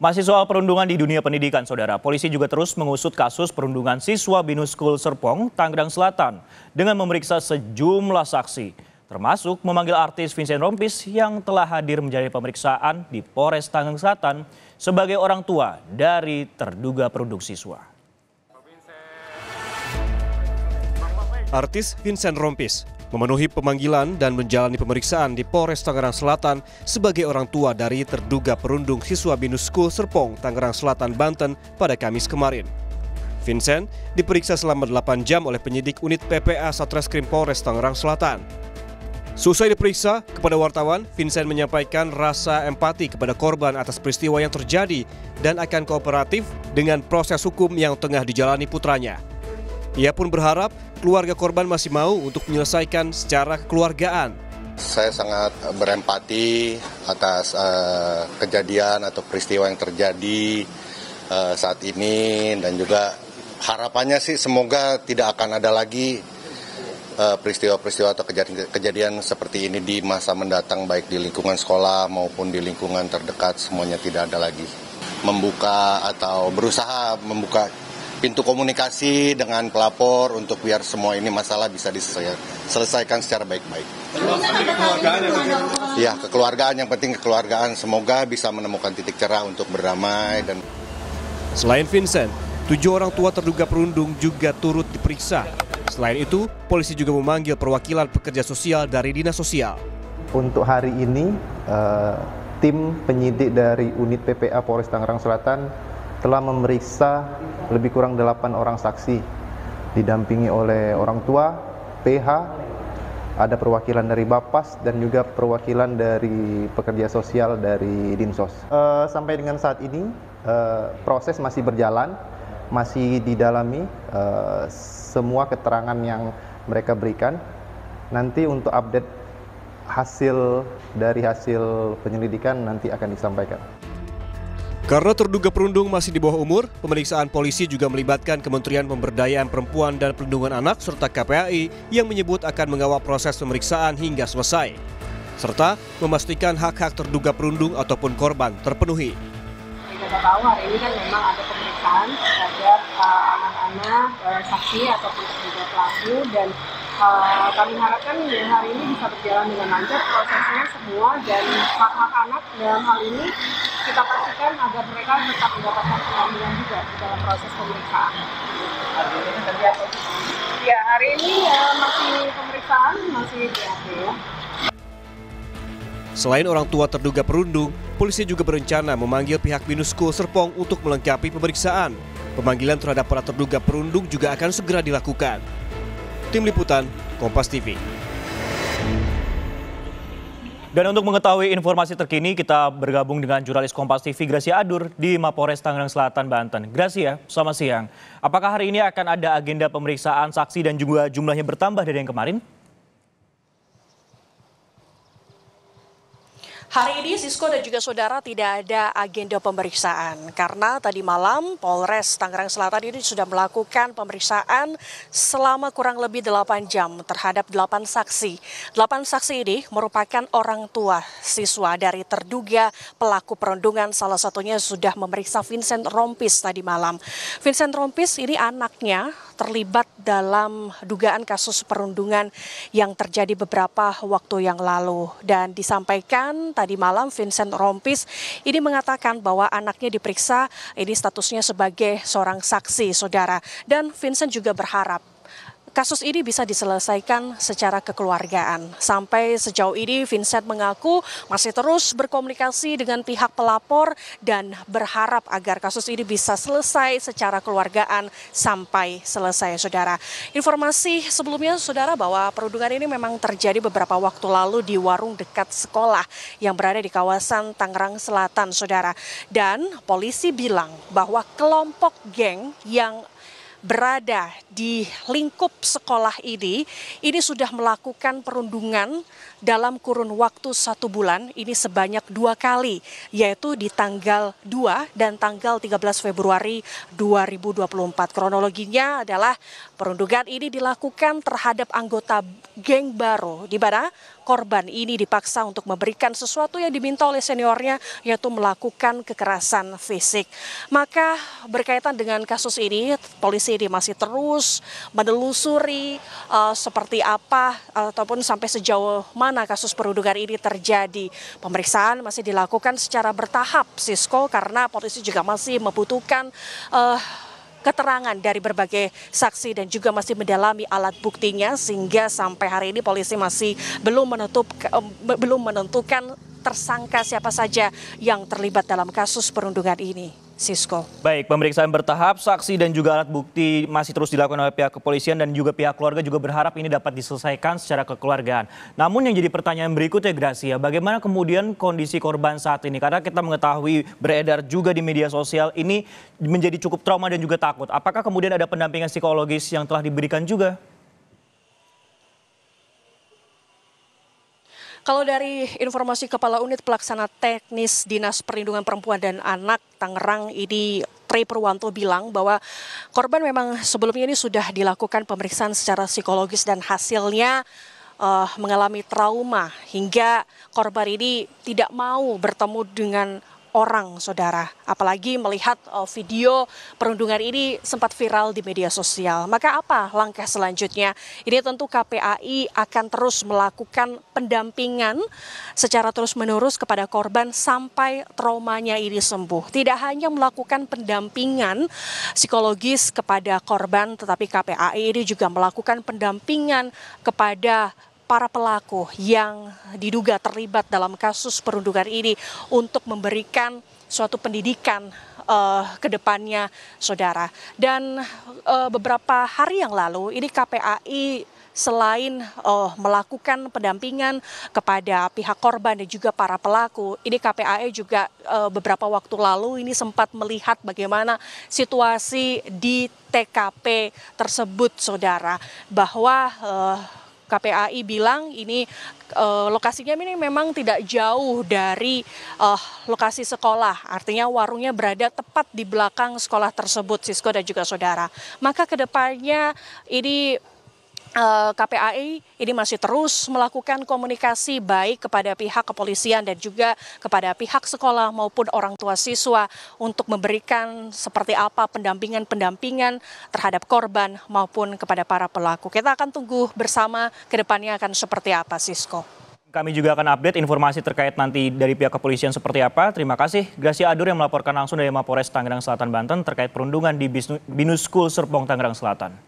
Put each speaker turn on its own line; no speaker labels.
Masih soal perundungan di dunia pendidikan, Saudara. Polisi juga terus mengusut kasus perundungan siswa Binus School Serpong, Tangerang Selatan dengan memeriksa sejumlah saksi, termasuk memanggil artis Vincent Rompis yang telah hadir menjalani pemeriksaan di Polres Tangerang Selatan sebagai orang tua dari terduga perundung siswa.
Artis Vincent Rompis memenuhi pemanggilan dan menjalani pemeriksaan di Polres Tangerang Selatan sebagai orang tua dari terduga perundung siswa Binus School Serpong, Tangerang Selatan, Banten pada Kamis kemarin. Vincent diperiksa selama 8 jam oleh penyidik unit PPA Satreskrim Polres Tangerang Selatan. Seusai diperiksa, kepada wartawan, Vincent menyampaikan rasa empati kepada korban atas peristiwa yang terjadi dan akan kooperatif dengan proses hukum yang tengah dijalani putranya. Ia pun berharap keluarga korban masih mau untuk menyelesaikan secara kekeluargaan.
Saya sangat berempati atas kejadian atau peristiwa yang terjadi saat ini, dan juga harapannya sih semoga tidak akan ada lagi peristiwa-peristiwa atau kejadian seperti ini di masa mendatang, baik di lingkungan sekolah maupun di lingkungan terdekat, semuanya tidak ada lagi. Membuka atau berusaha membuka pintu komunikasi dengan pelapor untuk biar semua ini masalah bisa diselesaikan secara baik-baik. Ya, kekeluargaan, yang penting kekeluargaan. Semoga bisa menemukan titik cerah untuk berdamai.
Selain Vincent, 7 orang tua terduga perundung juga turut diperiksa. Selain itu, polisi juga memanggil perwakilan pekerja sosial dari Dinas Sosial.
Untuk hari ini, tim penyidik dari unit PPA Polres Tangerang Selatan telah memeriksa lebih kurang 8 orang saksi, didampingi oleh orang tua, PH, ada perwakilan dari Bapas, dan juga perwakilan dari pekerja sosial dari Dinsos. Sampai dengan saat ini, proses masih berjalan, masih didalami semua keterangan yang mereka berikan. Nanti untuk update hasil penyelidikan nanti akan disampaikan.
Karena terduga perundung masih di bawah umur, pemeriksaan polisi juga melibatkan Kementerian Pemberdayaan Perempuan dan Perlindungan Anak serta KPAI yang menyebut akan mengawal proses pemeriksaan hingga selesai, serta memastikan hak-hak terduga perundung ataupun korban terpenuhi.
Kita tahu hari ini kan memang ada pemeriksaan terhadap anak-anak, saksi ataupun terduga pelaku, dan kami harapkan hari ini bisa berjalan dengan lancar prosesnya semua, dan hak-hak anak dalam hal ini kita pastikan agar mereka tetap mendapatkan pendampingan juga di dalam proses pemeriksaan. Ya, hari ini masih pemeriksaan, masih BAP ya.
Selain orang tua terduga perundung, polisi juga berencana memanggil pihak Binus School Serpong untuk melengkapi pemeriksaan. Pemanggilan terhadap para terduga perundung juga akan segera dilakukan. Tim Liputan, Kompas TV.
Dan untuk mengetahui informasi terkini, kita bergabung dengan jurnalis Kompas TV Gracia Adur di Mapores Tangerang Selatan, Banten. Gracia, selamat siang. Apakah hari ini akan ada agenda pemeriksaan saksi dan juga jumlahnya bertambah dari yang kemarin?
Hari ini Sisko dan juga saudara tidak ada agenda pemeriksaan karena tadi malam Polres Tangerang Selatan ini sudah melakukan pemeriksaan selama kurang lebih 8 jam terhadap 8 saksi. 8 saksi ini merupakan orang tua siswa dari terduga pelaku perundungan, salah satunya sudah memeriksa Vincent Rompis tadi malam. Vincent Rompis ini anaknya terlibat dalam dugaan kasus perundungan yang terjadi beberapa waktu yang lalu, dan disampaikan tadi malam Vincent Rompis ini mengatakan bahwa anaknya diperiksa ini statusnya sebagai seorang saksi, saudara, dan Vincent juga berharap kasus ini bisa diselesaikan secara kekeluargaan. Sampai sejauh ini Vincent mengaku masih terus berkomunikasi dengan pihak pelapor dan berharap agar kasus ini bisa selesai secara kekeluargaan sampai selesai, saudara. Informasi sebelumnya, saudara, bahwa perundungan ini memang terjadi beberapa waktu lalu di warung dekat sekolah yang berada di kawasan Tangerang Selatan, saudara. Dan polisi bilang bahwa kelompok geng yang berada di lingkup sekolah ini sudah melakukan perundungan dalam kurun waktu 1 bulan, ini sebanyak 2 kali, yaitu di tanggal 2 dan tanggal 13 Februari 2024. Kronologinya adalah perundungan ini dilakukan terhadap anggota geng baru, di mana korban ini dipaksa untuk memberikan sesuatu yang diminta oleh seniornya, yaitu melakukan kekerasan fisik. Maka berkaitan dengan kasus ini, polisi ini masih terus menelusuri seperti apa ataupun sampai sejauh mana kasus perundungan ini terjadi. Pemeriksaan masih dilakukan secara bertahap, Sisko, karena polisi juga masih membutuhkan keterangan dari berbagai saksi dan juga masih mendalami alat buktinya, sehingga sampai hari ini polisi masih belum menentukan tersangka siapa saja yang terlibat dalam kasus perundungan ini. Sisko.
Baik, pemeriksaan bertahap, saksi dan juga alat bukti masih terus dilakukan oleh pihak kepolisian dan juga pihak keluarga juga berharap ini dapat diselesaikan secara kekeluargaan. Namun yang jadi pertanyaan berikutnya, Gracia, bagaimana kemudian kondisi korban saat ini? Karena kita mengetahui beredar juga di media sosial ini menjadi cukup trauma dan juga takut. Apakah kemudian ada pendampingan psikologis yang telah diberikan juga?
Kalau dari informasi Kepala Unit Pelaksana Teknis Dinas Perlindungan Perempuan dan Anak Tangerang ini, Tri Purwanto, bilang bahwa korban memang sebelumnya ini sudah dilakukan pemeriksaan secara psikologis dan hasilnya mengalami trauma hingga korban ini tidak mau bertemu dengan orang, saudara. Apalagi melihat video perundungan ini sempat viral di media sosial. Maka apa langkah selanjutnya? Ini tentu KPAI akan terus melakukan pendampingan secara terus-menerus kepada korban sampai traumanya ini sembuh. Tidak hanya melakukan pendampingan psikologis kepada korban, tetapi KPAI ini juga melakukan pendampingan kepada para pelaku yang diduga terlibat dalam kasus perundungan ini untuk memberikan suatu pendidikan ke depannya, saudara. Dan beberapa hari yang lalu ini KPAI selain melakukan pendampingan kepada pihak korban dan juga para pelaku, ini KPAI juga beberapa waktu lalu ini sempat melihat bagaimana situasi di TKP tersebut, saudara, bahwa KPAI bilang ini lokasinya ini memang tidak jauh dari lokasi sekolah. Artinya warungnya berada tepat di belakang sekolah tersebut, Sisko dan juga saudara. Maka kedepannya ini KPAI ini masih terus melakukan komunikasi baik kepada pihak kepolisian dan juga kepada pihak sekolah maupun orang tua siswa untuk memberikan seperti apa pendampingan terhadap korban maupun kepada para pelaku. Kita akan tunggu bersama ke depannya akan seperti apa, Sisko.
Kami juga akan update informasi terkait nanti dari pihak kepolisian seperti apa. Terima kasih Gracia Adur yang melaporkan langsung dari Mapores Tangerang Selatan, Banten terkait perundungan di Binus School Serpong, Tangerang Selatan.